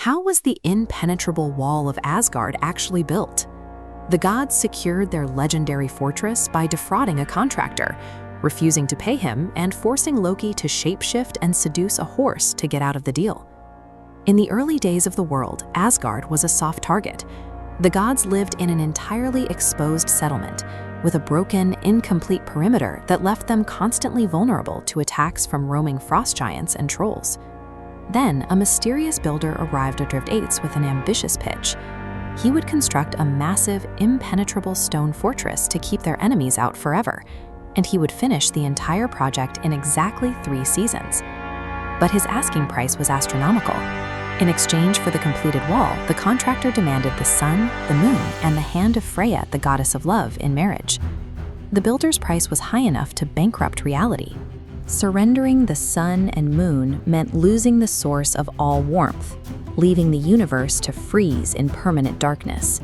How was the impenetrable wall of Asgard actually built? The gods secured their legendary fortress by defrauding a contractor, refusing to pay him, and forcing Loki to shapeshift and seduce a horse to get out of the deal. In the early days of the world, Asgard was a soft target. The gods lived in an entirely exposed settlement, with a broken, incomplete perimeter that left them constantly vulnerable to attacks from roaming frost giants and trolls. Then, a mysterious builder arrived at Drift 8 with an ambitious pitch. He would construct a massive, impenetrable stone fortress to keep their enemies out forever, and he would finish the entire project in exactly 3 seasons. But his asking price was astronomical. In exchange for the completed wall, the contractor demanded the sun, the moon, and the hand of Freya, the goddess of love, in marriage. The builder's price was high enough to bankrupt reality. Surrendering the sun and moon meant losing the source of all warmth, leaving the universe to freeze in permanent darkness.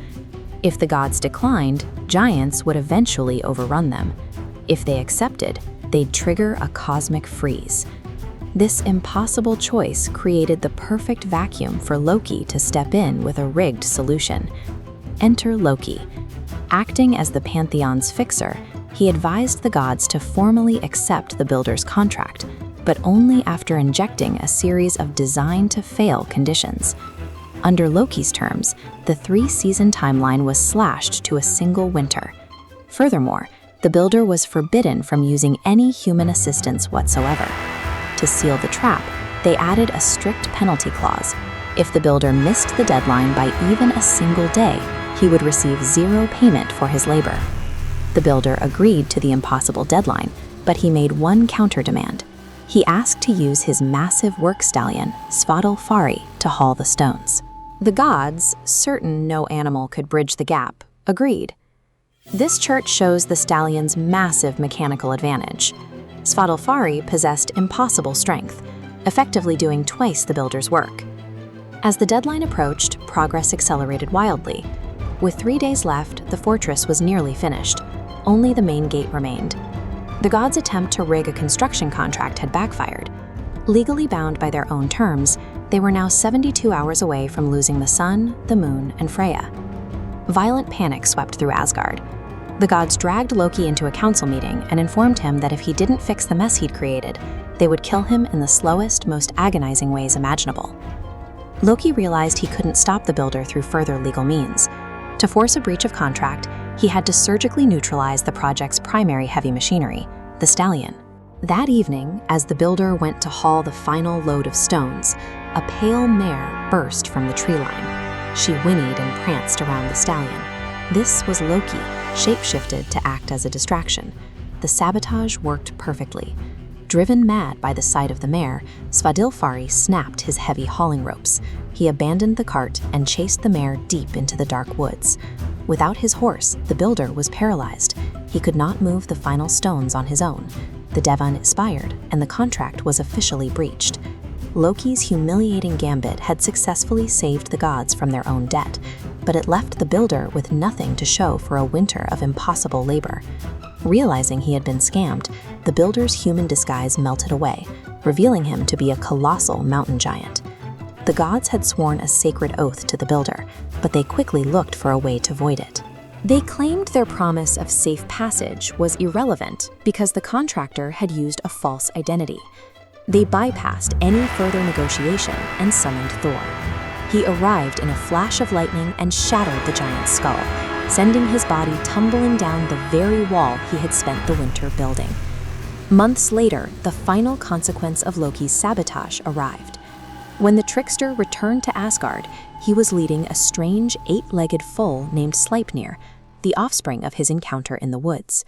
If the gods declined, giants would eventually overrun them. If they accepted, they'd trigger a cosmic freeze. This impossible choice created the perfect vacuum for Loki to step in with a rigged solution. Enter Loki. Acting as the Pantheon's fixer, he advised the gods to formally accept the builder's contract, but only after injecting a series of designed-to-fail conditions. Under Loki's terms, the 3-season timeline was slashed to a single winter. Furthermore, the builder was forbidden from using any human assistance whatsoever. To seal the trap, they added a strict penalty clause. If the builder missed the deadline by even a single day, he would receive 0 payment for his labor. The builder agreed to the impossible deadline, but he made one counter-demand. He asked to use his massive work stallion, Svadilfari, to haul the stones. The gods, certain no animal could bridge the gap, agreed. This chart shows the stallion's massive mechanical advantage. Svadilfari possessed impossible strength, effectively doing twice the builder's work. As the deadline approached, progress accelerated wildly. With 3 days left, the fortress was nearly finished. Only the main gate remained. The gods' attempt to rig a construction contract had backfired. Legally bound by their own terms, they were now 72 hours away from losing the sun, the moon, and Freya. Violent panic swept through Asgard. The gods dragged Loki into a council meeting and informed him that if he didn't fix the mess he'd created, they would kill him in the slowest, most agonizing ways imaginable. Loki realized he couldn't stop the builder through further legal means. To force a breach of contract, he had to surgically neutralize the project's primary heavy machinery, the stallion. That evening, as the builder went to haul the final load of stones, a pale mare burst from the tree line. She whinnied and pranced around the stallion. This was Loki, shapeshifted to act as a distraction. The sabotage worked perfectly. Driven mad by the sight of the mare, Svadilfari snapped his heavy hauling ropes. He abandoned the cart and chased the mare deep into the dark woods. Without his horse, the builder was paralyzed. He could not move the final stones on his own. The Devon expired, and the contract was officially breached. Loki's humiliating gambit had successfully saved the gods from their own debt, but it left the builder with nothing to show for a winter of impossible labor. Realizing he had been scammed, the builder's human disguise melted away, revealing him to be a colossal mountain giant. The gods had sworn a sacred oath to the builder, but they quickly looked for a way to void it. They claimed their promise of safe passage was irrelevant because the contractor had used a false identity. They bypassed any further negotiation and summoned Thor. He arrived in a flash of lightning and shattered the giant's skull, sending his body tumbling down the very wall he had spent the winter building. Months later, the final consequence of Loki's sabotage arrived. When the trickster returned to Asgard, he was leading a strange 8-legged foal named Sleipnir, the offspring of his encounter in the woods.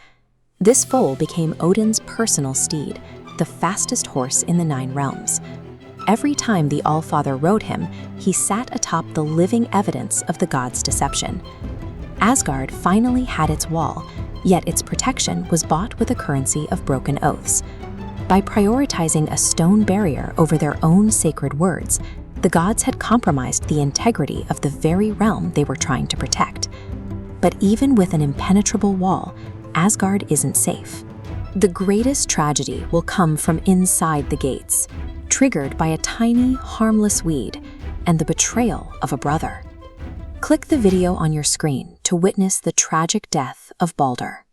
This foal became Odin's personal steed, the fastest horse in the 9 realms. Every time the Allfather rode him, he sat atop the living evidence of the gods' deception. Asgard finally had its wall, yet its protection was bought with the currency of broken oaths. By prioritizing a stone barrier over their own sacred words, the gods had compromised the integrity of the very realm they were trying to protect. But even with an impenetrable wall, Asgard isn't safe. The greatest tragedy will come from inside the gates, triggered by a tiny, harmless weed, and the betrayal of a brother. Click the video on your screen to witness the tragic death of Balder.